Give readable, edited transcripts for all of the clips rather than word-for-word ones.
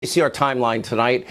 See our timeline tonight.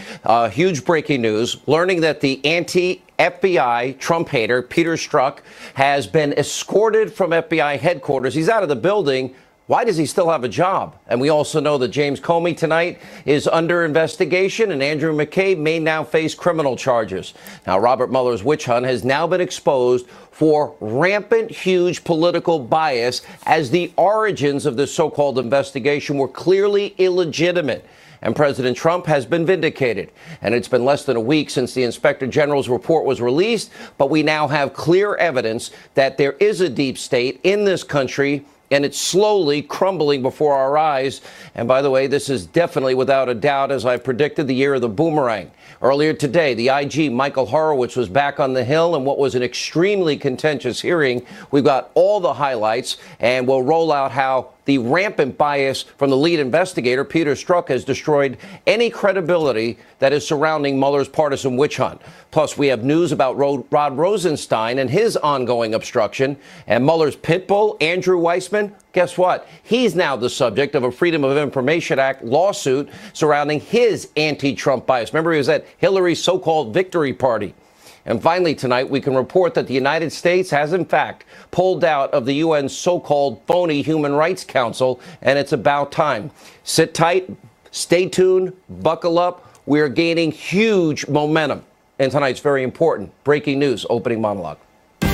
Huge breaking news. Learning that the anti-FBI Trump hater, Peter Strzok, has been escorted from FBI headquarters. He's out of the building. Why does he still have a job? And we also know that James Comey tonight is under investigation, and Andrew McCabe may now face criminal charges. Now, Robert Mueller's witch hunt has now been exposed for rampant, huge political bias, as the origins of this so-called investigation were clearly illegitimate. And President Trump has been vindicated. And it's been less than a week since the Inspector General's report was released, but we now have clear evidence that there is a deep state in this country, and it's slowly crumbling before our eyes. And by the way, this is definitely, without a doubt, as I predicted, the year of the boomerang. Earlier today, the IG, Michael Horowitz, was back on the Hill in what was an extremely contentious hearing. We've got all the highlights, and we'll roll out how the rampant bias from the lead investigator, Peter Strzok, has destroyed any credibility that is surrounding Mueller's partisan witch hunt. Plus, we have news about Rod Rosenstein and his ongoing obstruction. And Mueller's pit bull, Andrew Weissmann, guess what? He's now the subject of a Freedom of Information Act lawsuit surrounding his anti-Trump bias. Remember, he was at Hillary's so-called victory party. And finally, tonight, we can report that the United States has, in fact, pulled out of the UN's so-called phony Human Rights Council, and it's about time. Sit tight, stay tuned, buckle up. We are gaining huge momentum. And tonight's very important breaking news, opening monologue. Peter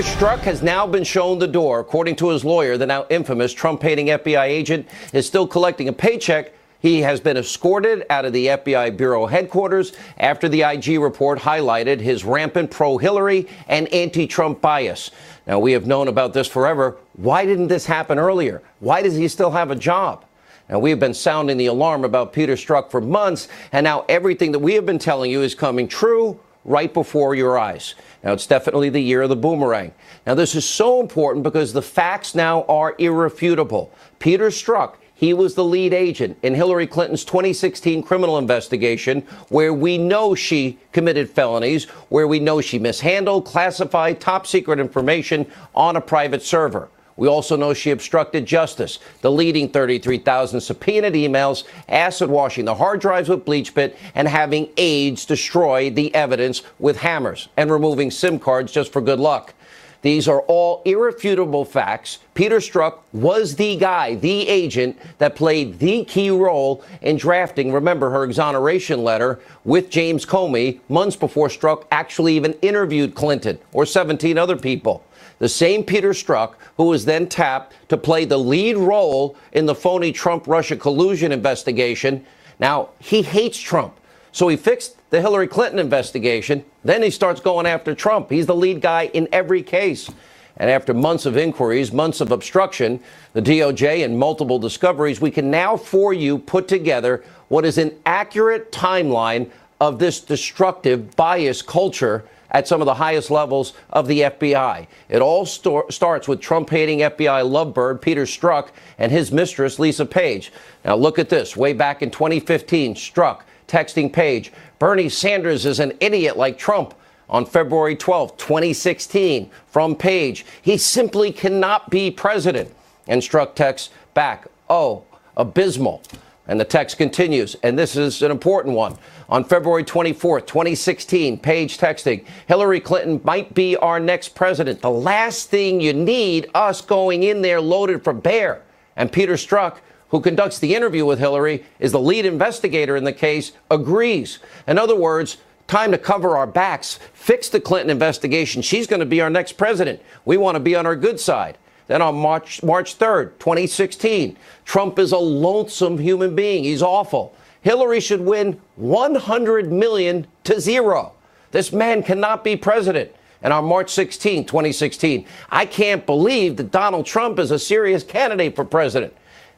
Strzok has now been shown the door. According to his lawyer, the now infamous Trump-hating FBI agent is still collecting a paycheck. He has been escorted out of the FBI bureau headquarters after the IG report highlighted his rampant pro-Hillary and anti-Trump bias. Now, we have known about this forever. Why didn't this happen earlier? Why does he still have a job? Now, we've been sounding the alarm about Peter Strzok for months, and now everything that we have been telling you is coming true right before your eyes. Now, it's definitely the year of the boomerang. Now, this is so important because the facts now are irrefutable. Peter Strzok, he was the lead agent in Hillary Clinton's 2016 criminal investigation, where we know she committed felonies, where we know she mishandled classified top secret information on a private server. We also know she obstructed justice, deleting 33,000 subpoenaed emails, acid washing the hard drives with bleach bit, and having aides destroy the evidence with hammers, and removing SIM cards just for good luck. These are all irrefutable facts. Peter Strzok was the guy, the agent that played the key role in drafting, remember, her exoneration letter with James Comey months before Strzok actually even interviewed Clinton or 17 other people. The same Peter Strzok who was then tapped to play the lead role in the phony Trump-Russia collusion investigation. Now, he hates Trump. So he fixed the Hillary Clinton investigation. Then he starts going after Trump. He's the lead guy in every case. And after months of inquiries, months of obstruction, the DOJ and multiple discoveries, we can now for you put together what is an accurate timeline of this destructive bias culture at some of the highest levels of the FBI. It all starts with Trump-hating FBI lovebird Peter Strzok and his mistress, Lisa Page. Now look at this. Way back in 2015, Strzok texting Page, "Bernie Sanders is an idiot like Trump." On February 12, 2016, from Page, "He simply cannot be president." And Strzok texts back, "Oh, abysmal." And the text continues, and this is an important one. On February 24th, 2016, Page texting, "Hillary Clinton might be our next president. The last thing you need, us going in there loaded for bear." And Peter Strzok, who conducts the interview with Hillary, is the lead investigator in the case, agrees. In other words, time to cover our backs, fix the Clinton investigation. She's going to be our next president. We want to be on her good side. Then on March 3rd, 2016, Trump is a lonesome human being. He's awful. Hillary should win 100 million to 0. This man cannot be president. And on March 16, 2016, I can't believe that Donald Trump is a serious candidate for president.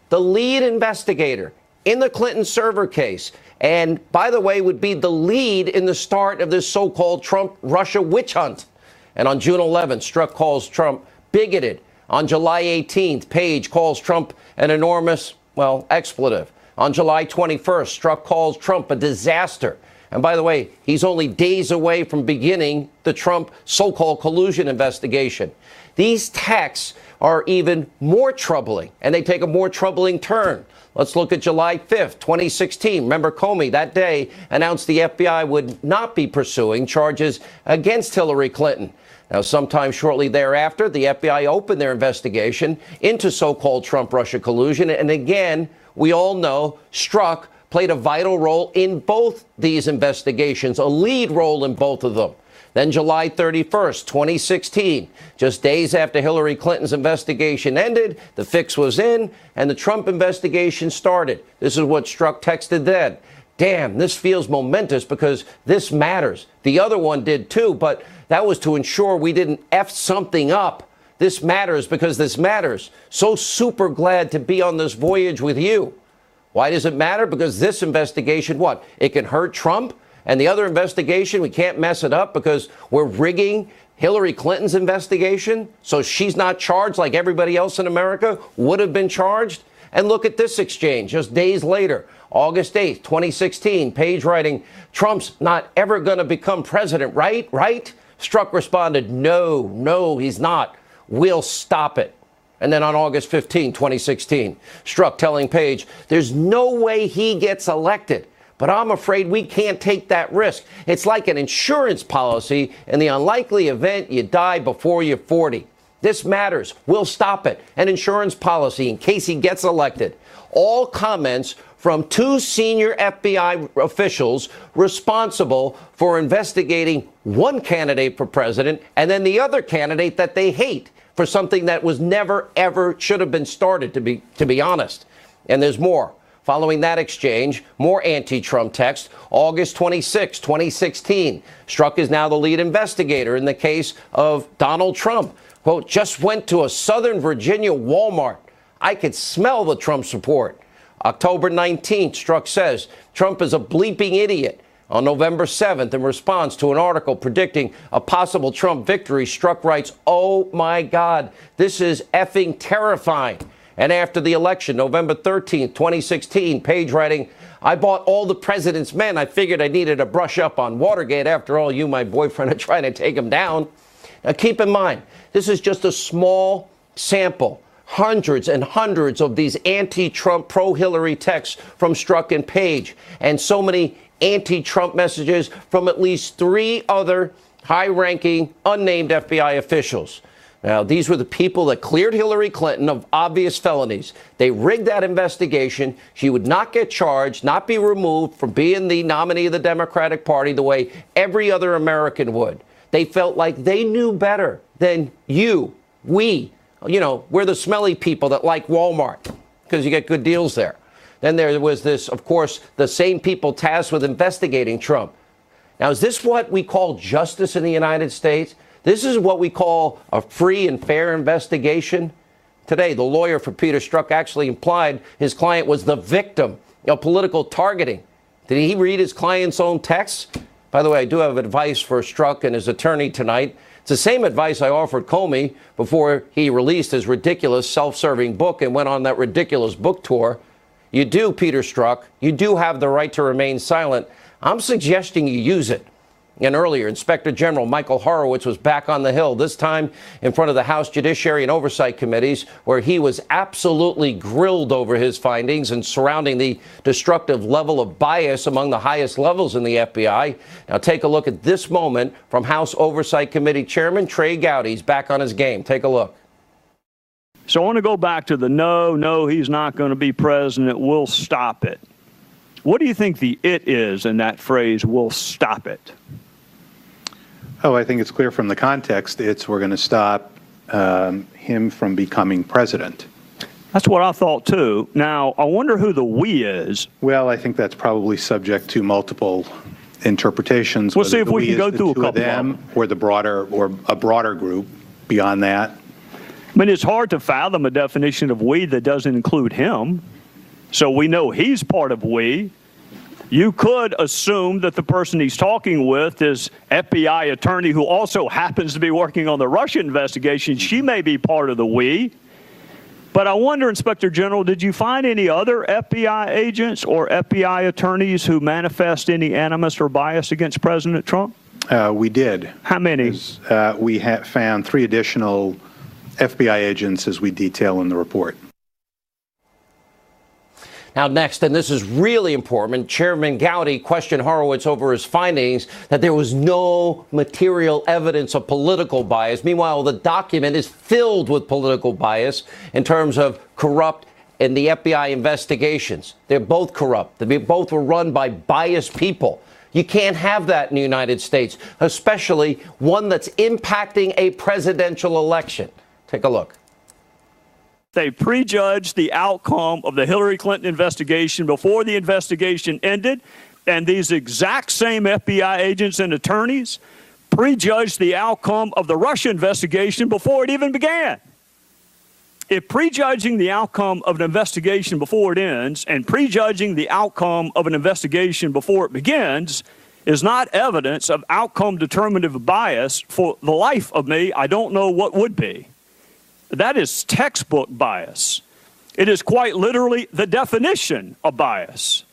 The lead investigator in the Clinton server case, and by the way, would be the lead in the start of this so-called Trump-Russia witch hunt. And on June 11th, Strzok calls Trump bigoted. On July 18th, Page calls Trump an enormous, expletive. On July 21st, Strzok calls Trump a disaster. And by the way, he's only days away from beginning the Trump so-called collusion investigation. These texts are even more troubling, and they take a more troubling turn. Let's look at July 5th, 2016. Remember, Comey that day announced the FBI would not be pursuing charges against Hillary Clinton. Now, sometime shortly thereafter, the FBI opened their investigation into so-called Trump-Russia collusion. And again, we all know Strzok played a vital role in both these investigations, a lead role in both of them. Then July 31st, 2016, just days after Hillary Clinton's investigation ended, the fix was in and the Trump investigation started. This is what Strzok texted then. Damn, this feels momentous because this matters. The other one did too, but that was to ensure we didn't F something up. This matters because this matters. So super glad to be on this voyage with you. Why does it matter? Because this investigation, what? It can hurt Trump? And the other investigation, we can't mess it up because we're rigging Hillary Clinton's investigation so she's not charged like everybody else in America would have been charged? And look at this exchange just days later, August 8th, 2016, Page writing, Trump's not ever going to become president, right? Right? Strzok responded, no, he's not. We'll stop it. And then on August 15, 2016, Strzok telling Page, there's no way he gets elected. But I'm afraid we can't take that risk. It's like an insurance policy in the unlikely event you die before you're 40. This matters. We'll stop it. An insurance policy in case he gets elected. All comments from two senior FBI officials responsible for investigating one candidate for president and then the other candidate that they hate for something that was never, ever should have been started, to be honest. And there's more. Following that exchange, more anti-Trump text, August 26, 2016. Strzok is now the lead investigator in the case of Donald Trump. Quote, just went to a Southern Virginia Walmart. I could smell the Trump support. October 19th, Strzok says Trump is a bleeping idiot. On November 7th, in response to an article predicting a possible Trump victory, Strzok writes, oh my God, this is effing terrifying. And after the election, November 13th, 2016, Page writing, I bought all the president's men. I figured I needed to brush up on Watergate. After all, you, my boyfriend, are trying to take him down. Now, keep in mind, this is just a small sample. Hundreds and hundreds of these anti-Trump, pro-Hillary texts from Strzok and Page, and so many anti-Trump messages from at least 3 other high-ranking, unnamed FBI officials. Now, these were the people that cleared Hillary Clinton of obvious felonies. They rigged that investigation. She would not get charged, not be removed from being the nominee of the Democratic Party the way every other American would. They felt like they knew better than we. You know, we're the smelly people that like Walmart because you get good deals there. Then there was this, of course, the same people tasked with investigating Trump. Now, is this what we call justice in the United States? This is what we call a free and fair investigation. Today, the lawyer for Peter Strzok actually implied his client was the victim of political targeting. Did he read his client's own texts? By the way, I do have advice for Strzok and his attorney tonight. It's the same advice I offered Comey before he released his ridiculous self-serving book and went on that ridiculous book tour. You do, Peter Strzok. You do have the right to remain silent. I'm suggesting you use it. And earlier, Inspector General Michael Horowitz was back on the Hill, this time in front of the House Judiciary and Oversight Committees, where he was absolutely grilled over his findings and surrounding the destructive level of bias among the highest levels in the FBI. Now, take a look at this moment from House Oversight Committee Chairman Trey Gowdy. He's back on his game. Take a look. So I want to go back to the no, he's not going to be president. We'll stop it. What do you think the it is in that phrase, we'll stop it? Oh, I think it's clear from the context. We're going to stop him from becoming president. That's what I thought, too. Now, I wonder who the we is. Well, I think that's probably subject to multiple interpretations. We'll see if we can go through a couple of them. Or a broader group beyond that. I mean, it's hard to fathom a definition of we that doesn't include him. So we know he's part of we. You could assume that the person he's talking with is FBI attorney who also happens to be working on the Russia investigation. She may be part of the we. But I wonder, Inspector General, did you find any other FBI agents or FBI attorneys who manifest any animus or bias against President Trump? We did. How many? We found 3 additional FBI agents, as we detail in the report. Now, next, and this is really important, Chairman Gowdy questioned Horowitz over his findings that there was no material evidence of political bias. Meanwhile, the document is filled with political bias in terms of corrupt in the FBI investigations. They're both corrupt. They both were run by biased people. You can't have that in the United States, especially one that's impacting a presidential election. Take a look. They prejudged the outcome of the Hillary Clinton investigation before the investigation ended, and these exact same FBI agents and attorneys prejudged the outcome of the Russia investigation before it even began. If prejudging the outcome of an investigation before it ends and prejudging the outcome of an investigation before it begins is not evidence of outcome determinative bias, for the life of me, I don't know what would be. That is textbook bias. It is quite literally the definition of bias,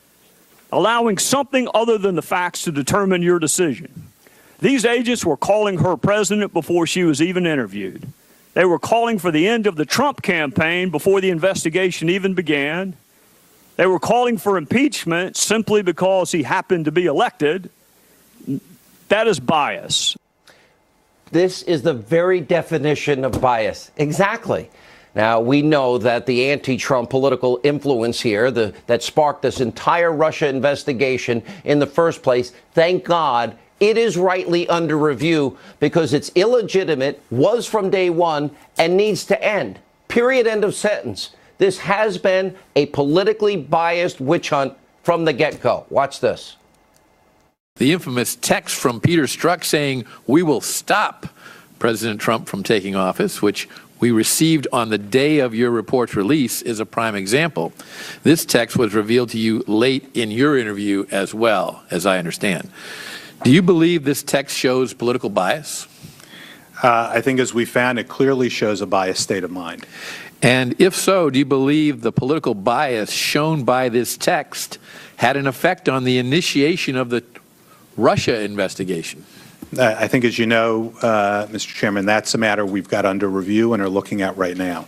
allowing something other than the facts to determine your decision. These agents were calling her president before she was even interviewed. They were calling for the end of the Trump campaign before the investigation even began. They were calling for impeachment simply because he happened to be elected. That is bias. This is the very definition of bias. Exactly. Now, we know that the anti-Trump political influence here that sparked this entire Russia investigation in the first place, thank God, it is rightly under review because it's illegitimate, was from day one, and needs to end. Period. End of sentence. This has been a politically biased witch hunt from the get-go. Watch this. The infamous text from Peter Strzok saying, "We will stop President Trump from taking office," which we received on the day of your report's release, is a prime example. This text was revealed to you late in your interview as well, as I understand. Do you believe this text shows political bias? I think, as we found, it clearly shows a biased state of mind. And if so, do you believe the political bias shown by this text had an effect on the initiation of the Russia investigation? I think, as you know, Mr. Chairman, that's a matter we've got under review and are looking at right now.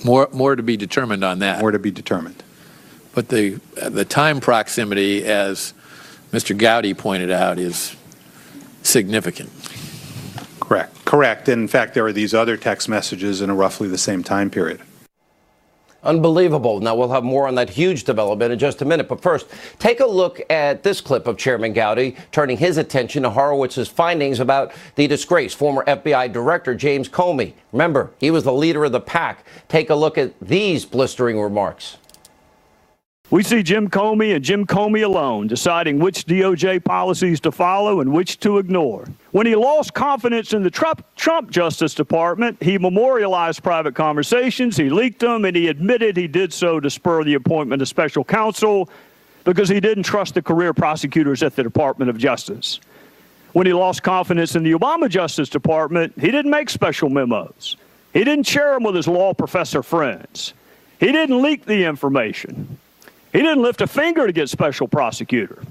More to be determined on that. More to be determined. But the time proximity, as Mr. Gowdy pointed out, is significant. Correct. In fact, there are these other text messages in roughly the same time period. Unbelievable. Now, we'll have more on that huge development in just a minute. But first, take a look at this clip of Chairman Gowdy turning his attention to Horowitz's findings about the disgraced former FBI Director James Comey. Remember, he was the leader of the pack. Take a look at these blistering remarks. We see Jim Comey and Jim Comey alone deciding which DOJ policies to follow and which to ignore. When he lost confidence in the Trump Justice Department, he memorialized private conversations, he leaked them, and he admitted he did so to spur the appointment of special counsel because he didn't trust the career prosecutors at the Department of Justice. When he lost confidence in the Obama Justice Department, he didn't make special memos. He didn't share them with his law professor friends. He didn't leak the information. He didn't lift a finger to get special prosecutor.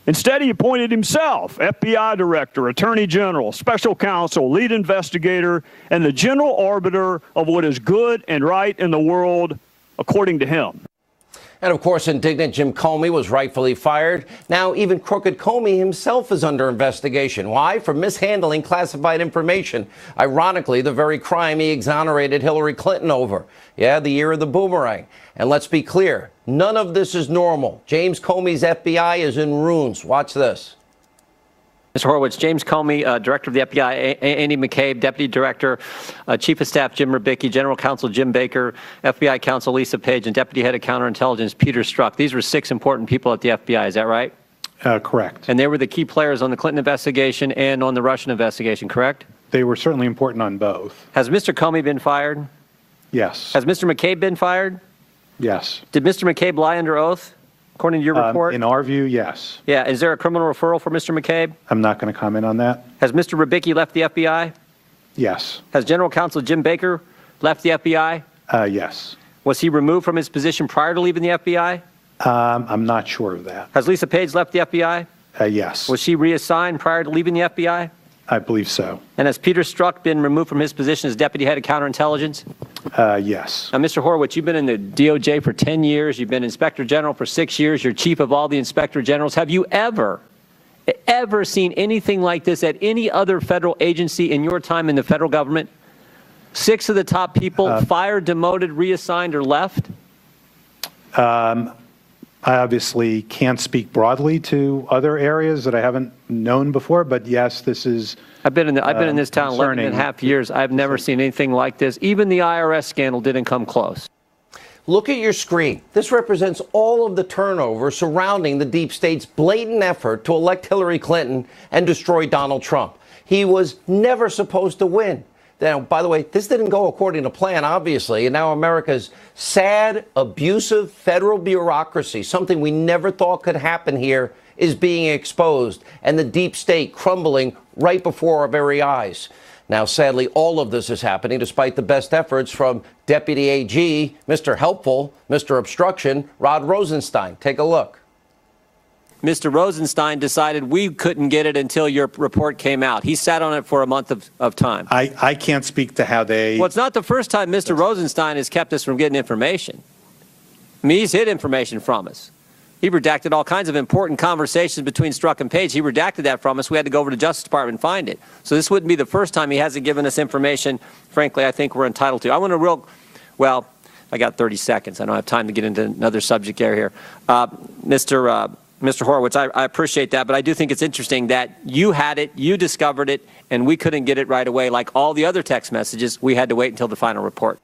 Instead, he appointed himself FBI director, attorney general, special counsel, lead investigator, and the general arbiter of what is good and right in the world, according to him. And of course, indignant Jim Comey was rightfully fired. Now, even crooked Comey himself is under investigation. Why? For mishandling classified information. Ironically, the very crime he exonerated Hillary Clinton over. Yeah, the year of the boomerang. And let's be clear, none of this is normal. James Comey's FBI is in ruins. Watch this. Mr. Horowitz, James Comey, Director of the FBI, Andy McCabe, Deputy Director, Chief of Staff Jim Rubicki, General Counsel Jim Baker, FBI Counsel Lisa Page, and Deputy Head of Counterintelligence Peter Strzok. These were 6 important people at the FBI, is that right? Correct. And they were the key players on the Clinton investigation and on the Russian investigation, correct? They were certainly important on both. Has Mr. Comey been fired? Yes. Has Mr. McCabe been fired? Yes. Did Mr. McCabe lie under oath, according to your report? In our view, yes. Yeah. Is there a criminal referral for Mr. McCabe? I'm not going to comment on that. Has Mr. Rubicki left the FBI? Yes. Has General Counsel Jim Baker left the FBI? Yes. Was he removed from his position prior to leaving the FBI? I'm not sure of that. Has Lisa Page left the FBI? Yes. Was she reassigned prior to leaving the FBI? I believe so. And has Peter Strzok been removed from his position as deputy head of counterintelligence? Yes. Now, Mr. Horowitz, you've been in the DOJ for 10 years. You've been inspector general for 6 years. You're chief of all the inspector generals. Have you ever seen anything like this at any other federal agency in your time in the federal government? 6 of the top people fired, demoted, reassigned, or left? I obviously can't speak broadly to other areas that I haven't known before, but yes, this is. I've been in this town 11 and a half years. I've never seen anything like this. Even the IRS scandal didn't come close. Look at your screen. This represents all of the turnover surrounding the deep state's blatant effort to elect Hillary Clinton and destroy Donald Trump. He was never supposed to win. Now, by the way, this didn't go according to plan, obviously, and now America's sad, abusive federal bureaucracy, something we never thought could happen here, is being exposed, and the deep state crumbling right before our very eyes. Now, sadly, all of this is happening despite the best efforts from Deputy AG, Mr. Helpful, Mr. Obstruction, Rod Rosenstein. Take a look. Mr. Rosenstein decided we couldn't get it until your report came out. He sat on it for a month of time. I can't speak to how they. Well, it's not the first time Mr. Rosenstein has kept us from getting information. I mean, he's hid information from us. He redacted all kinds of important conversations between Strzok and Page. He redacted that from us. We had to go over to the Justice Department and find it. So this wouldn't be the first time he hasn't given us information, frankly, I think we're entitled to. I want to well, I got 30 seconds. I don't have time to get into another subject area here. Mr. Horowitz, I appreciate that, but I do think it's interesting that you had it, you discovered it, and we couldn't get it right away. Like all the other text messages, we had to wait until the final report.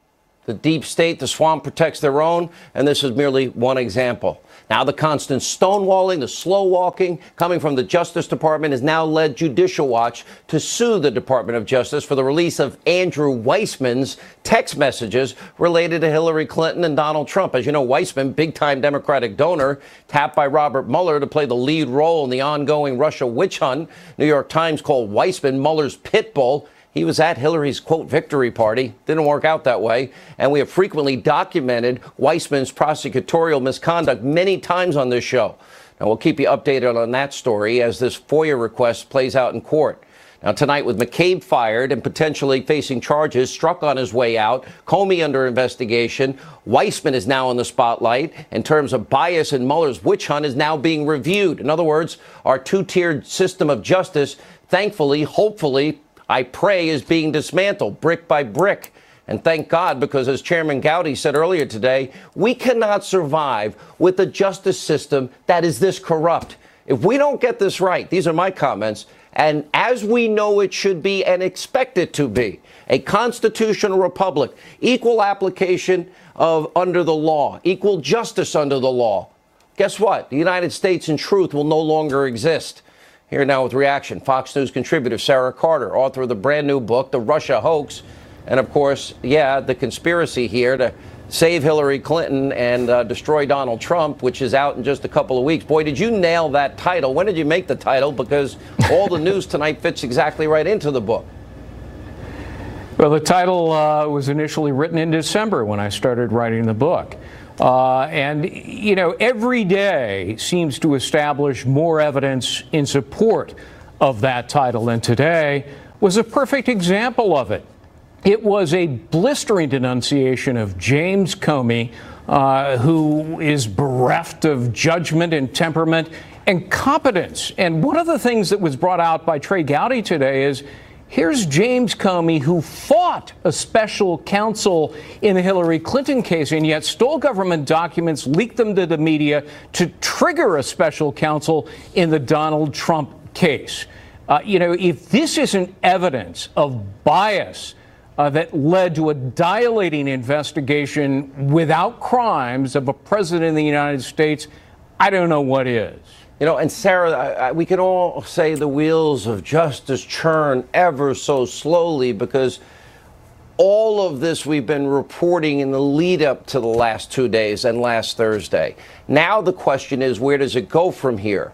The deep state, the swamp protects their own, and this is merely one example. Now, the constant stonewalling, the slow walking coming from the Justice Department has now led Judicial Watch to sue the Department of Justice for the release of Andrew Weissman's text messages related to Hillary Clinton and Donald Trump. As you know, Weissman, big-time Democratic donor, tapped by Robert Mueller to play the lead role in the ongoing Russia witch hunt. New York Times called Weissman Mueller's pit bull. He was at Hillary's, quote, victory party. Didn't work out that way. And we have frequently documented Weissman's prosecutorial misconduct many times on this show. Now, we'll keep you updated on that story as this FOIA request plays out in court. Now, tonight, with McCabe fired and potentially facing charges, Strzok on his way out, Comey under investigation, Weissman is now in the spotlight. In terms of bias in Mueller's witch hunt is now being reviewed. In other words, our two-tiered system of justice, thankfully, hopefully, I pray, is being dismantled brick by brick. And thank God, because as Chairman Gowdy said earlier today, we cannot survive with a justice system that is this corrupt. If we don't get this right, these are my comments, and as we know it should be and expect it to be, a constitutional republic, equal application of under the law, equal justice under the law, guess what? The United States in truth will no longer exist. Here now with reaction, Fox News contributor Sarah Carter, author of the brand new book, The Russia Hoax. And of course, the conspiracy here to save Hillary Clinton and destroy Donald Trump, which is out in just a couple of weeks. Boy, did you nail that title. When did you make the title? Because all the news tonight fits exactly right into the book. Well, the title was initially written in December when I started writing the book. And, you know, every day seems to establish more evidence in support of that title. And today was a perfect example of it. It was a blistering denunciation of James Comey, who is bereft of judgment and temperament and competence. And one of the things that was brought out by Trey Gowdy today is here's James Comey, who fought a special counsel in the Hillary Clinton case and yet stole government documents, leaked them to the media to trigger a special counsel in the Donald Trump case. You know, if this isn't evidence of bias that led to a dilating investigation without crimes of a president of the United States, I don't know what is. You know, and Sarah, we can all say the wheels of justice churn ever so slowly because all of this we've been reporting in the lead up to the last 2 days and last Thursday. Now the question is, where does it go from here?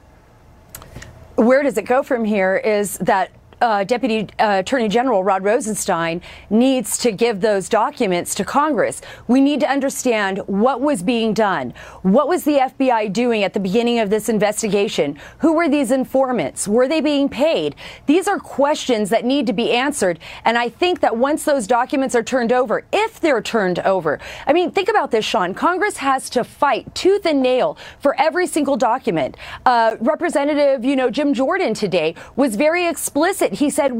Where does it go from here is that Deputy Attorney General Rod Rosenstein needs to give those documents to Congress. We need to understand what was being done. What was the FBI doing at the beginning of this investigation? Who were these informants? Were they being paid? These are questions that need to be answered. And I think that once those documents are turned over, if they're turned over, I mean, think about this, Sean. Congress has to fight tooth and nail for every single document. Representative, Jim Jordan today was very explicit. He said,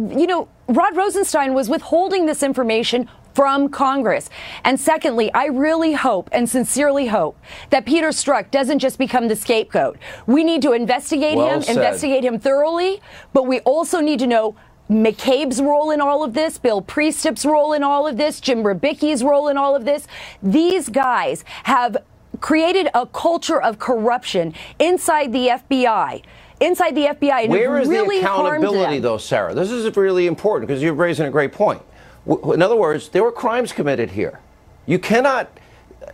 Rod Rosenstein was withholding this information from Congress. And secondly, I really hope and sincerely hope that Peter Strzok doesn't just become the scapegoat. We need to investigate him thoroughly, but we also need to know McCabe's role in all of this, Bill Priestup's role in all of this, Jim Rybicki's role in all of this. These guys have created a culture of corruption inside the FBI. And where is really the accountability, though, Sarah? This is really important because you're raising a great point. In other words, there were crimes committed here. You cannot,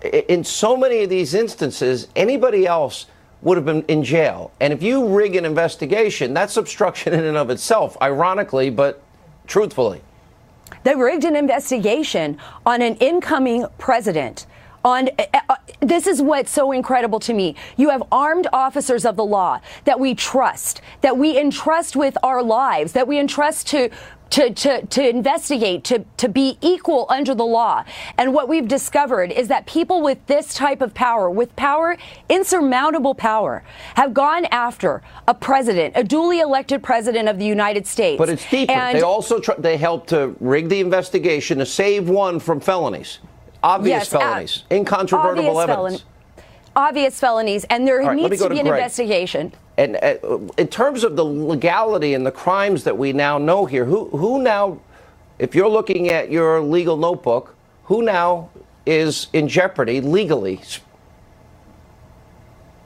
in so many of these instances, anybody else would have been in jail. And if you rig an investigation, that's obstruction in and of itself, ironically, but truthfully. They rigged an investigation on an incoming president. This is what's so incredible to me. You have armed officers of the law that we trust, that we entrust with our lives, that we entrust to investigate, to be equal under the law. And what we've discovered is that people with this type of power, insurmountable power, have gone after a president, a duly elected president of the United States. But it's deeper. And they also they helped to rig the investigation to save one from felonies. Obvious felonies, incontrovertible evidence. Obvious felonies, and there needs to be an Greg. investigation. And in terms of the legality and the crimes that we now know here, who now, if you're looking at your legal notebook, who now is in jeopardy legally?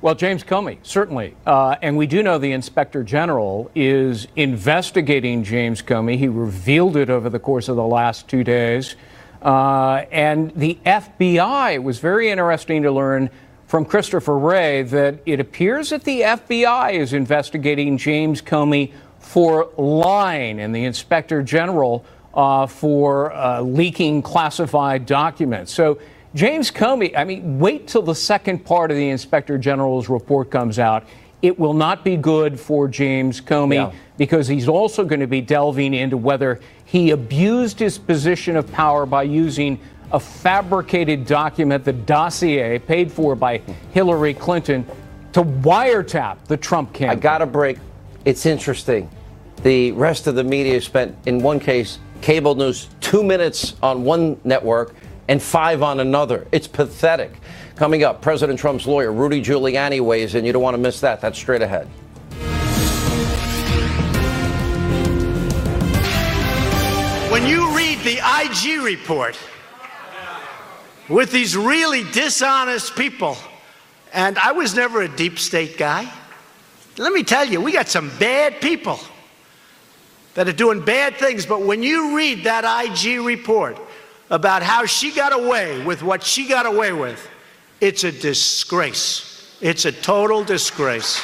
Well, James Comey, certainly. And we do know the Inspector General is investigating James Comey. He revealed it over the course of the last 2 days. And the FBI was very interesting to learn from Christopher Wray that it appears that the FBI is investigating James Comey for lying and the Inspector General for leaking classified documents. So James Comey, wait till the second part of the Inspector General's report comes out. It will not be good for James Comey because he's also going to be delving into whether he abused his position of power by using a fabricated document, the dossier paid for by Hillary Clinton, to wiretap the Trump campaign. I got to break. It's interesting. The rest of the media spent, in one case, cable news, 2 minutes on one network and 5 on another. It's pathetic. Coming up, President Trump's lawyer, Rudy Giuliani, weighs in. You don't want to miss that. That's straight ahead. When you read the IG report with these really dishonest people, and I was never a deep state guy. Let me tell you, we got some bad people that are doing bad things, but when you read that IG report about how she got away with what she got away with, it's a disgrace. It's a total disgrace.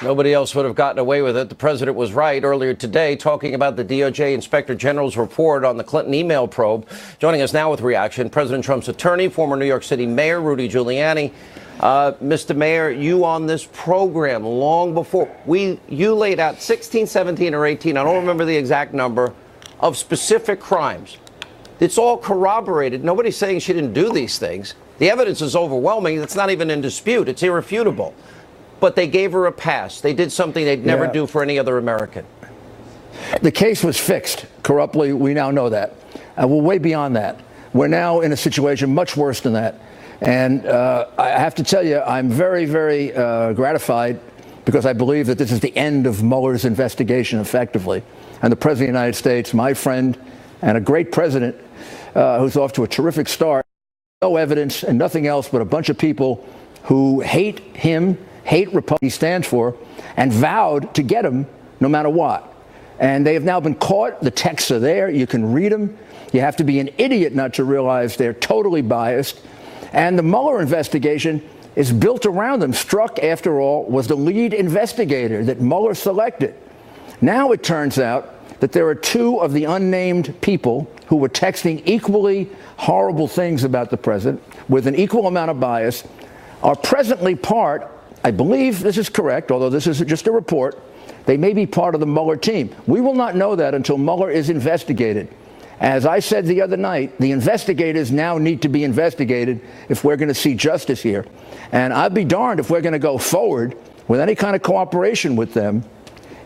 Nobody else would have gotten away with it. The president was right earlier today talking about the DOJ Inspector General's report on the Clinton email probe. Joining us now with reaction, President Trump's attorney, former New York City Mayor Rudy Giuliani. Mr. Mayor, you on this program long before you laid out 16, 17, or 18, I don't remember the exact number, of specific crimes. It's all corroborated. Nobody's saying she didn't do these things. The evidence is overwhelming. It's not even in dispute. It's irrefutable. But they gave her a pass. They did something they'd never do for any other American. The case was fixed corruptly. We now know that. We're way beyond that. We're now in a situation much worse than that. And I have to tell you, I'm very, very gratified because I believe that this is the end of Mueller's investigation effectively. And the President of the United States, my friend, and a great president who's off to a terrific start, no evidence and nothing else but a bunch of people who hate him, hate Republic he stands for, and vowed to get him no matter what. And they have now been caught. The texts are there. You can read them. You have to be an idiot not to realize they're totally biased. And the Mueller investigation is built around them. Strzok, after all, was the lead investigator that Mueller selected. Now it turns out that there are two of the unnamed people who were texting equally horrible things about the president with an equal amount of bias, are presently part, I believe this is correct, although this is just a report, they may be part of the Mueller team. We will not know that until Mueller is investigated. As I said the other night, the investigators now need to be investigated if we're going to see justice here. And I'd be darned if we're going to go forward with any kind of cooperation with them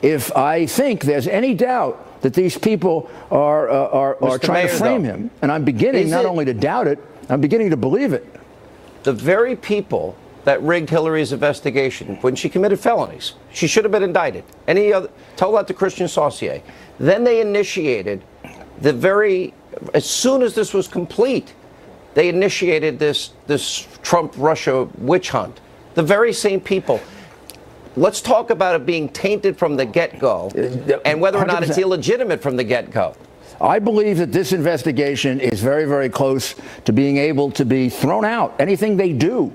if I think there's any doubt that these people are trying to frame him. And I'm beginning not only to doubt it, I'm beginning to believe it. The very people that rigged Hillary's investigation when she committed felonies, she should have been indicted. Tell that to Christian Saucier. Then they initiated as soon as this was complete, they initiated this Trump-Russia witch hunt. The very same people. Let's talk about it being tainted from the get-go and whether or not it's illegitimate from the get-go. I believe that this investigation is very, very close to being able to be thrown out. Anything they do,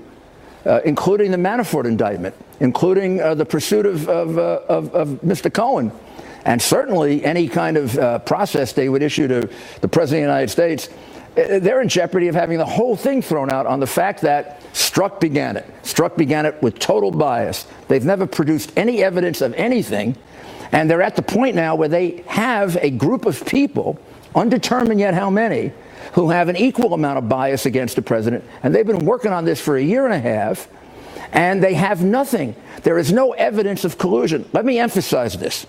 including the Manafort indictment, including the pursuit of Mr. Cohen, and certainly any kind of process they would issue to the President of the United States, they're in jeopardy of having the whole thing thrown out on the fact that Strzok began it. Strzok began it with total bias. They've never produced any evidence of anything. And they're at the point now where they have a group of people, undetermined yet how many, who have an equal amount of bias against the president. And they've been working on this for a year and a half, and they have nothing. There is no evidence of collusion. Let me emphasize this.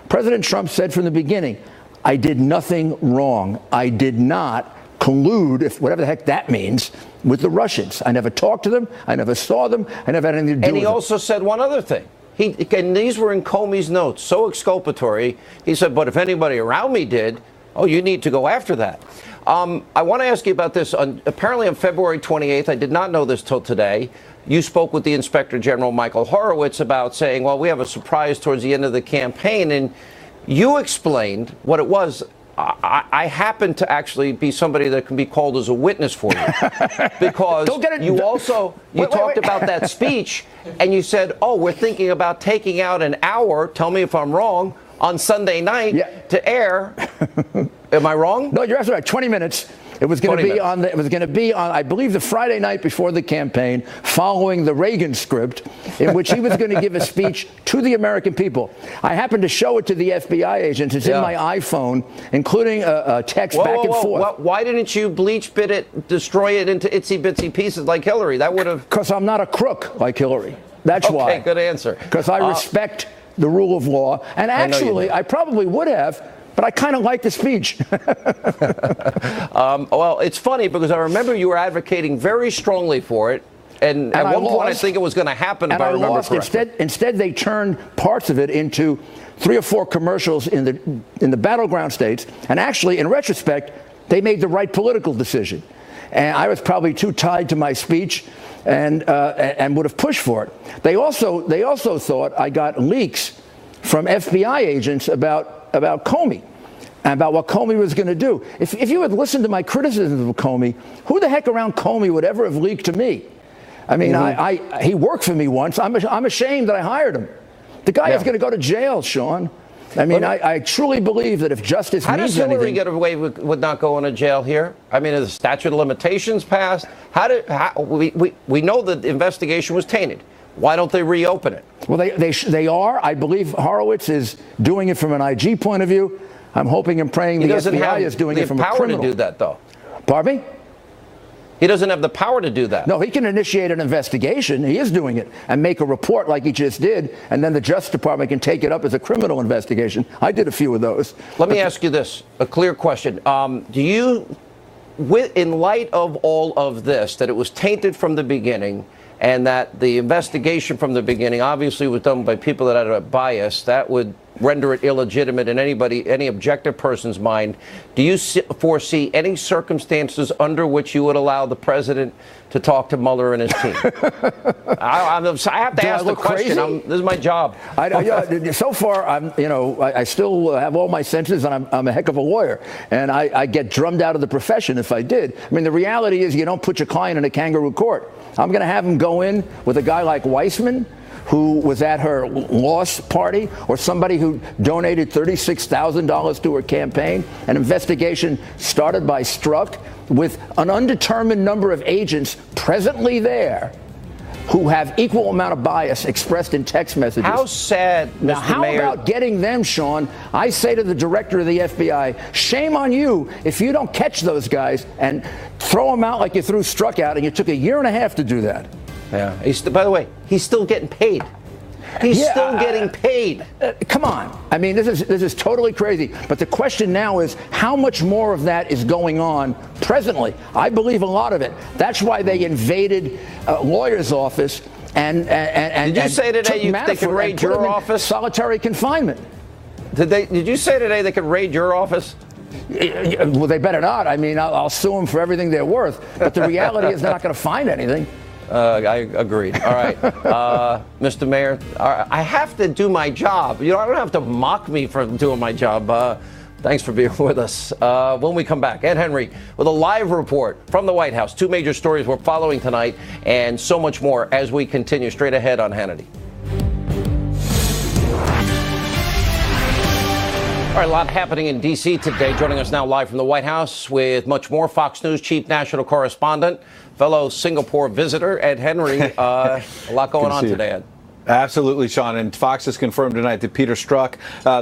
President Trump said from the beginning, I did nothing wrong. I did not collude, if whatever the heck that means, with the Russians. I never talked to them. I never saw them. I never had anything to do with them. And he also said one other thing. And these were in Comey's notes, so exculpatory. He said, but if anybody around me did, oh, you need to go after that. I want to ask you about this. Apparently on February 28th, I did not know this till today, you spoke with the Inspector General Michael Horowitz about saying, well, we have a surprise towards the end of the campaign. And you explained what it was. I happen to actually be somebody that can be called as a witness for you because you talked about that speech and you said, oh, we're thinking about taking out an hour, tell me if I'm wrong, on Sunday night to air. Am I wrong? No, you're absolutely right. 20 minutes. It was going to be on. It was going to be on, I believe, the Friday night before the campaign, following the Reagan script, in which he was going to give a speech to the American people. I happened to show it to the FBI agents. It's in my iPhone, including a text back and forth. Why didn't you bleach bit it, destroy it into itsy bitsy pieces like Hillary? That would have. Because I'm not a crook like Hillary. That's why. Okay, good answer. Because I respect the rule of law, and actually, I probably would have. But I kind of like the speech. Well, it's funny because I remember you were advocating very strongly for it. And at one point, I think it was going to happen, if I remember correctly. Instead, they turned parts of it into 3 or 4 commercials in the battleground states. And actually, in retrospect, they made the right political decision. And I was probably too tied to my speech and would have pushed for it. They also thought I got leaks from FBI agents about Comey and about what Comey was going to do. If you had listened to my criticisms of Comey, who the heck around Comey would ever have leaked to me? I mean, he worked for me once. I'm ashamed that I hired him. The guy is going to go to jail, Sean. I mean, I truly believe that if justice means anything... How does Hillary get away with not going to jail here? I mean, is the statute of limitations passed? We know that the investigation was tainted. Why don't they reopen it? Well, they are. I believe Horowitz is doing it from an IG point of view. I'm hoping and praying the FBI is doing it from a criminal. He doesn't have the power to do that, though. Pardon me? He doesn't have the power to do that. No, he can initiate an investigation. He is doing it and make a report like he just did, and then the Justice Department can take it up as a criminal investigation. I did a few of those. Let me ask you this, a clear question. Do you, in light of all of this, that it was tainted from the beginning, and that the investigation from the beginning obviously was done by people that had a bias, that would render it illegitimate in any objective person's mind. Do you foresee any circumstances under which you would allow the president to talk to Mueller and his team? I have to ask the question. This is my job. So far, I still have all my senses, and I'm a heck of a lawyer. And I get drummed out of the profession if I did. I mean, the reality is you don't put your client in a kangaroo court. I'm going to have him go in with a guy like Weissman, who was at her loss party, or somebody who donated $36,000 to her campaign. An investigation started by Strzok with an undetermined number of agents presently there who have equal amount of bias expressed in text messages. How sad, Mr. Now, how Mayor, about getting them, Sean? I say to the director of the FBI, shame on you if you don't catch those guys and throw them out like you threw Strzok out, and you took 1.5 years to do that. Yeah. By the way, he's still getting paid. He's still getting paid. Come on. I mean, this is totally crazy. But the question now is, how much more of that is going on presently? I believe a lot of it. That's why they invaded a lawyer's office and did you say today they could raid your office? Solitary confinement. Did you say today they could raid your office? Well, they better not. I mean, I'll sue them for everything they're worth. But the reality is they're not going to find anything. I agreed. All right. Mr. Mayor, I have to do my job. I don't have to mock me for doing my job. Thanks for being with us. When we come back, Ed Henry with a live report from the White House. 2 major stories we're following tonight, and so much more as we continue straight ahead on Hannity. All right, a lot happening in D.C. today. Joining us now live from the White House with much more, Fox News chief national correspondent, fellow Singapore visitor, Ed Henry. A lot going on today, Ed. Absolutely, Sean. And Fox has confirmed tonight that Peter Strzok,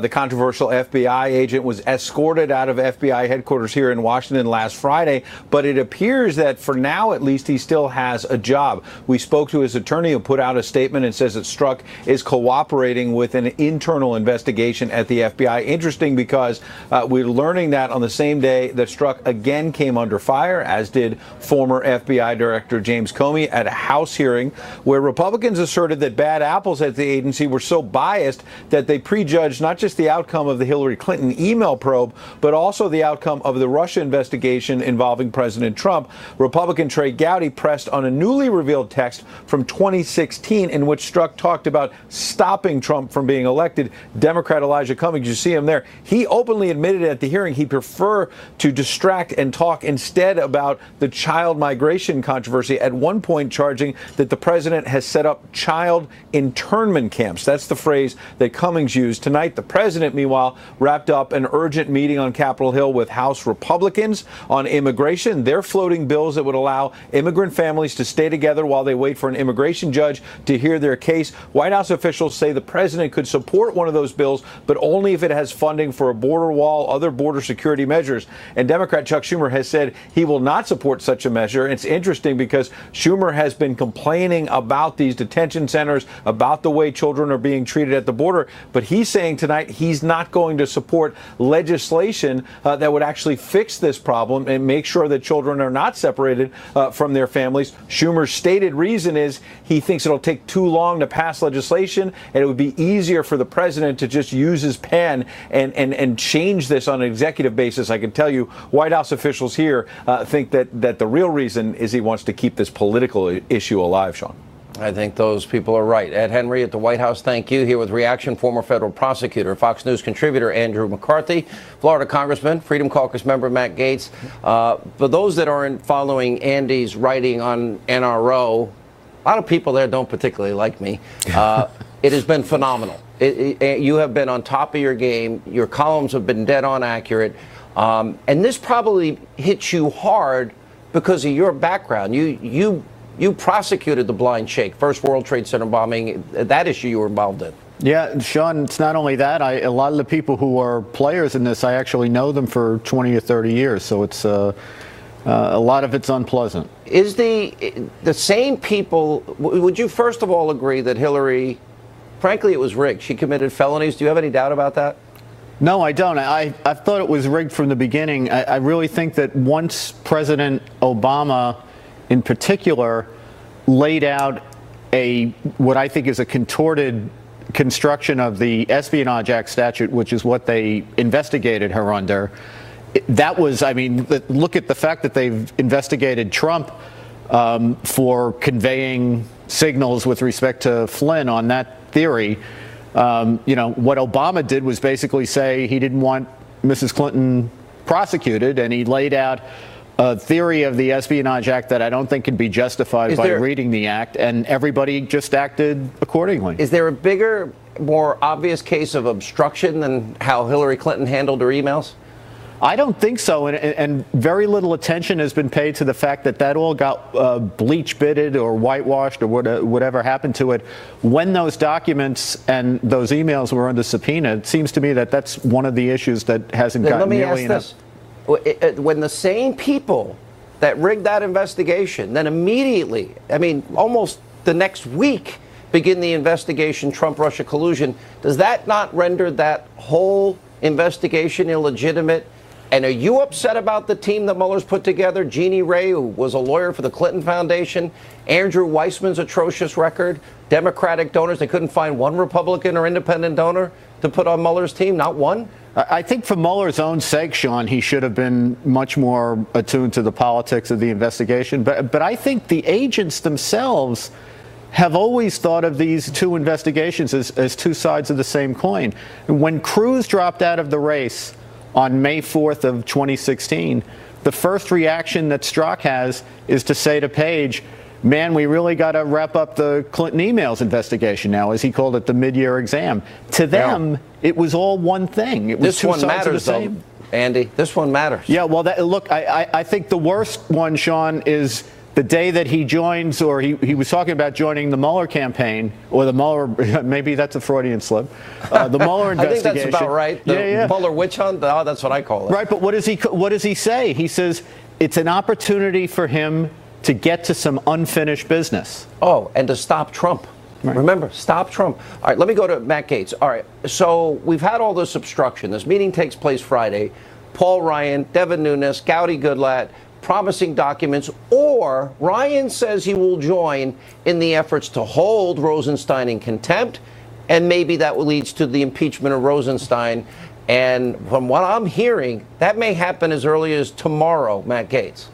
the controversial FBI agent, was escorted out of FBI headquarters here in Washington last Friday. But it appears that for now, at least, he still has a job. We spoke to his attorney, who put out a statement and says that Strzok is cooperating with an internal investigation at the FBI. Interesting, because we're learning that on the same day that Strzok again came under fire, as did former FBI Director James Comey, at a House hearing where Republicans asserted that bad apples at the agency were so biased that they prejudged not just the outcome of the Hillary Clinton email probe, but also the outcome of the Russia investigation involving President Trump. Republican Trey Gowdy pressed on a newly revealed text from 2016 in which Strzok talked about stopping Trump from being elected. Democrat Elijah Cummings, you see him there. He openly admitted at the hearing he'd prefer to distract and talk instead about the child migration controversy, at one point charging that the president has set up child internment camps. That's the phrase that Cummings used. Tonight, the president, meanwhile, wrapped up an urgent meeting on Capitol Hill with House Republicans on immigration. They're floating bills that would allow immigrant families to stay together while they wait for an immigration judge to hear their case. White House officials say the president could support one of those bills, but only if it has funding for a border wall, other border security measures. And Democrat Chuck Schumer has said he will not support such a measure. It's interesting because Schumer has been complaining about these detention centers, about the way children are being treated at the border. But he's saying tonight he's not going to support legislation that would actually fix this problem and make sure that children are not separated from their families. Schumer's stated reason is he thinks it'll take too long to pass legislation, and it would be easier for the president to just use his pen and change this on an executive basis. I can tell you White House officials here think that the real reason is he wants to keep this political issue alive, Sean. I think those people are right. Ed Henry at the White House, thank you. Here with reaction, former federal prosecutor, Fox News contributor Andrew McCarthy, Florida Congressman, Freedom Caucus member Matt Gaetz. For those that aren't following Andy's writing on NRO, a lot of people there don't particularly like me. It has been phenomenal. You have been on top of your game. Your columns have been dead on accurate. And this probably hits you hard because of your background. You prosecuted the blind shake, first World Trade Center bombing, that issue you were involved in. Yeah, Sean, it's not only that. A lot of the people who are players in this, I actually know them for 20 or 30 years, so it's a lot of it's unpleasant. Is the same people, would you first of all agree that Hillary, frankly, it was rigged? She committed felonies. Do you have any doubt about that? No, I don't. I've thought it was rigged from the beginning. I really think that once President Obama in particular laid out what I think is a contorted construction of the Espionage Act statute, which is what they investigated her under. That was, I mean, look at the fact that they've investigated Trump for conveying signals with respect to Flynn on that theory. What Obama did was basically say he didn't want Mrs. Clinton prosecuted, and he laid out a theory of the Espionage Act that I don't think can be justified by reading the act, and everybody just acted accordingly. Is there a bigger, more obvious case of obstruction than how Hillary Clinton handled her emails? I don't think so, and very little attention has been paid to the fact that all got bleach-bitted or whitewashed or whatever happened to it. When those documents and those emails were under subpoena, it seems to me that that's one of the issues that hasn't gotten nearly enough. When the same people that rigged that investigation, then immediately, I mean, almost the next week, begin the investigation, Trump-Russia collusion, does that not render that whole investigation illegitimate? And are you upset about the team that Mueller's put together? Jeannie Ray, who was a lawyer for the Clinton Foundation, Andrew Weissman's atrocious record, Democratic donors. They couldn't find one Republican or independent donor to put on Mueller's team, not one? I think for Mueller's own sake, Sean, he should have been much more attuned to the politics of the investigation. But I think the agents themselves have always thought of these two investigations as two sides of the same coin. When Cruz dropped out of the race on May 4th of 2016, the first reaction that Strzok has is to say to Page, man, we really got to wrap up the Clinton emails investigation now, as he called it, the mid-year exam. To them, it was all one thing. It was this two one sides matters, of the same. though, Andy. This one matters. Yeah, well, look, I think the worst one, Sean, is the day that he joins, or he was talking about joining the Mueller campaign, or the Mueller, maybe that's a Freudian slip, the Mueller investigation. I think that's about right. The Mueller witch hunt, oh, that's what I call it. Right, but what does he say? He says it's an opportunity for him to get to some unfinished business. Oh, and to stop Trump. Right. Remember, stop Trump. All right, let me go to Matt Gaetz. All right, so we've had all this obstruction. This meeting takes place Friday. Paul Ryan, Devin Nunes, Gowdy Goodlatte, promising documents, or Ryan says he will join in the efforts to hold Rosenstein in contempt, and maybe that leads to the impeachment of Rosenstein. And from what I'm hearing, that may happen as early as tomorrow, Matt Gaetz.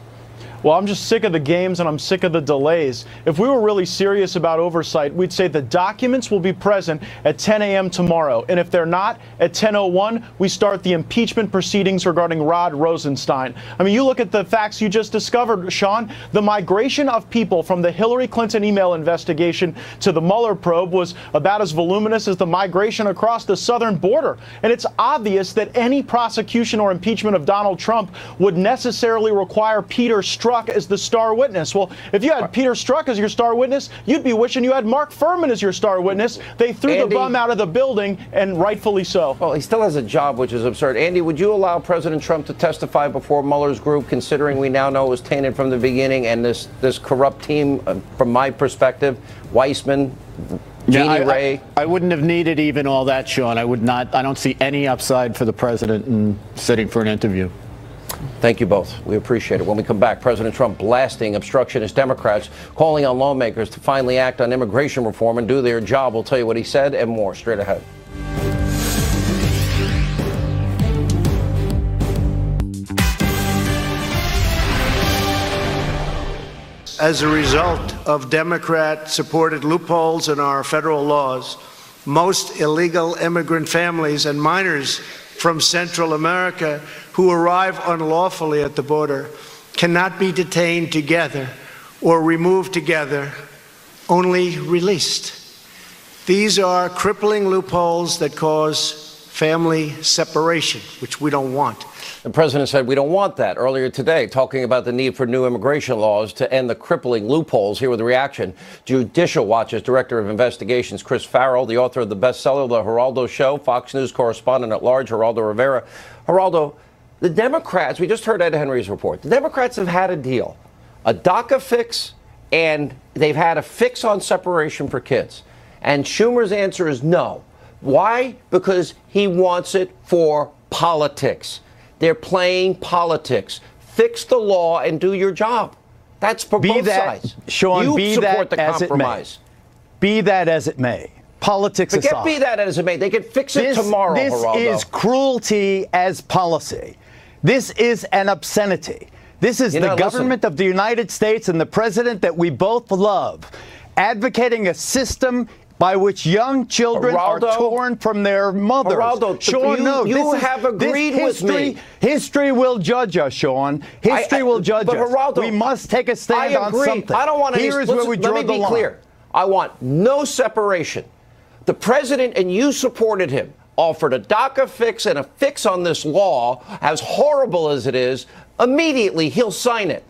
Well, I'm just sick of the games and I'm sick of the delays. If we were really serious about oversight, we'd say the documents will be present at 10 a.m. tomorrow. And if they're not, at 10:01, we start the impeachment proceedings regarding Rod Rosenstein. I mean, you look at the facts you just discovered, Sean. The migration of people from the Hillary Clinton email investigation to the Mueller probe was about as voluminous as the migration across the southern border. And it's obvious that any prosecution or impeachment of Donald Trump would necessarily require Peter Strzok as the star witness. Well, if you had Peter Strzok as your star witness, you'd be wishing you had Mark Furman as your star witness. They threw the bum out of the building, and rightfully so. Well, he still has a job, which is absurd. Andy, would you allow President Trump to testify before Mueller's group, considering we now know it was tainted from the beginning, and this corrupt team, from my perspective, Weissman, Jeannie Ray? I wouldn't have needed even all that, Sean. I don't see any upside for the president in sitting for an interview. Thank you both. We appreciate it. When we come back, President Trump blasting obstructionist Democrats, calling on lawmakers to finally act on immigration reform and do their job. We'll tell you what he said and more straight ahead. As a result of Democrat-supported loopholes in our federal laws, most illegal immigrant families and minors from Central America who arrive unlawfully at the border cannot be detained together or removed together, only released. These are crippling loopholes that cause family separation, which we don't want. The president said we don't want that earlier today, talking about the need for new immigration laws to end the crippling loopholes. Here with the reaction, Judicial Watch's Director of Investigations, Chris Farrell, the author of the bestseller, The Geraldo Show, Fox News correspondent at large, Geraldo Rivera. Geraldo, the Democrats, we just heard Ed Henry's report, the Democrats have had a deal, a DACA fix, and they've had a fix on separation for kids. And Schumer's answer is no. Why? Because he wants it for politics. They're playing politics. Fix the law and do your job. That's for both sides. Sean, you support the compromise. Be that as it may. Politics aside. Forget be that as it may. They can fix it tomorrow, Geraldo. This is cruelty as policy. This is an obscenity. This is the government of the United States and the president that we both love, advocating a system by which young children are torn from their mothers. Geraldo, Sean, no, you have agreed with me. History will judge us, Sean. History will judge us. Geraldo, we must take a stand on something. I don't want to. Here is where we draw the line. Let me be clear. I want no separation. The president, and you supported him, offered a DACA fix and a fix on this law, as horrible as it is. Immediately, he'll sign it.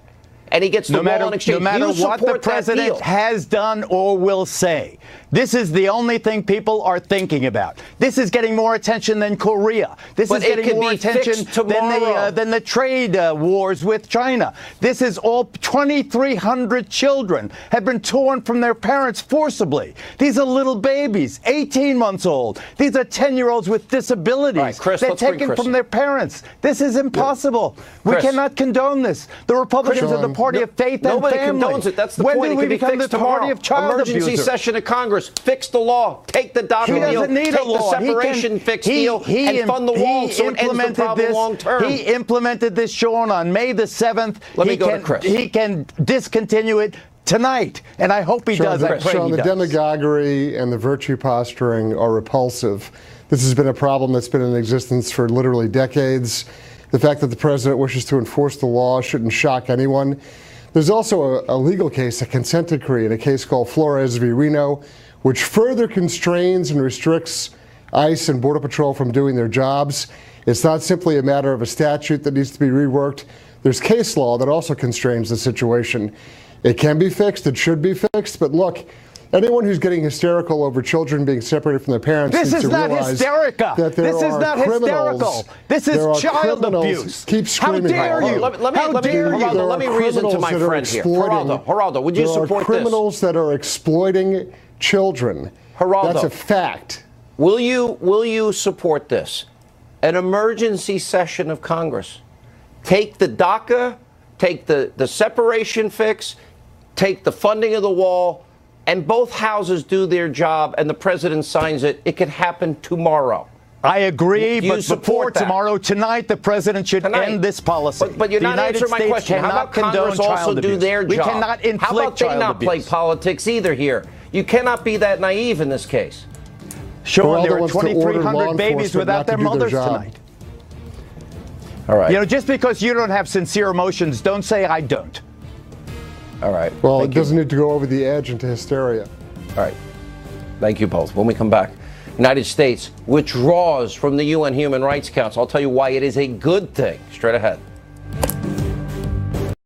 And he gets the wall in exchange. No matter what the president has done or will say, this is the only thing people are thinking about. This is getting more attention than Korea. This is getting more attention than the trade wars with China. This is all 2,300 children have been torn from their parents forcibly. These are little babies, 18 months old. These are 10-year-olds with disabilities. Right, Chris, they're taken from their parents. This is impossible. We cannot condone this. The Republicans are the party of faith and family. Nobody condones it. That's the when point. Did it we can be become fixed the tomorrow. party of child Emergency abusers? session of Congress. Fix the law. Take the DACA deal. He doesn't need take a law. the separation fix deal and fund the wall so it ends the problem long term. He implemented this, Sean, on May the 7th. Let me go to Chris. He can discontinue it tonight, and I hope he does. Sean, the demagoguery and the virtue posturing are repulsive. This has been a problem that's been in existence for literally decades. The fact that the president wishes to enforce the law shouldn't shock anyone. There's also a legal case, a consent decree, in a case called Flores v. Reno, which further constrains and restricts ICE and Border Patrol from doing their jobs. It's not simply a matter of a statute that needs to be reworked. There's case law that also constrains the situation. It can be fixed, it should be fixed, but look, anyone who's getting hysterical over children being separated from their parents this needs is to not realize hysterica. that there this is are not criminals. hysterical. This is child abuse. Keep screaming. How dare you? Geraldo, let me reason to my friend here. Geraldo, would you support this? There are criminals that are exploiting children. Geraldo, that's a fact. Will you support this? An emergency session of Congress. Take the DACA, take the separation fix, take the funding of the wall, and both houses do their job and the president signs it. It could happen tomorrow. I agree, but support before tomorrow, tonight, the president should end this policy. But you're not answering my question. How about Congress also do their job? We cannot inflict How about they not play politics either here? You cannot be that naive in this case. Sean, there are 2,300 babies without their mothers tonight. All right. You know, just because you don't have sincere emotions, don't say I don't. All right. Well, it doesn't need to go over the edge into hysteria. All right. Thank you both. When we come back, United States withdraws from the UN Human Rights Council. I'll tell you why it is a good thing. Straight ahead.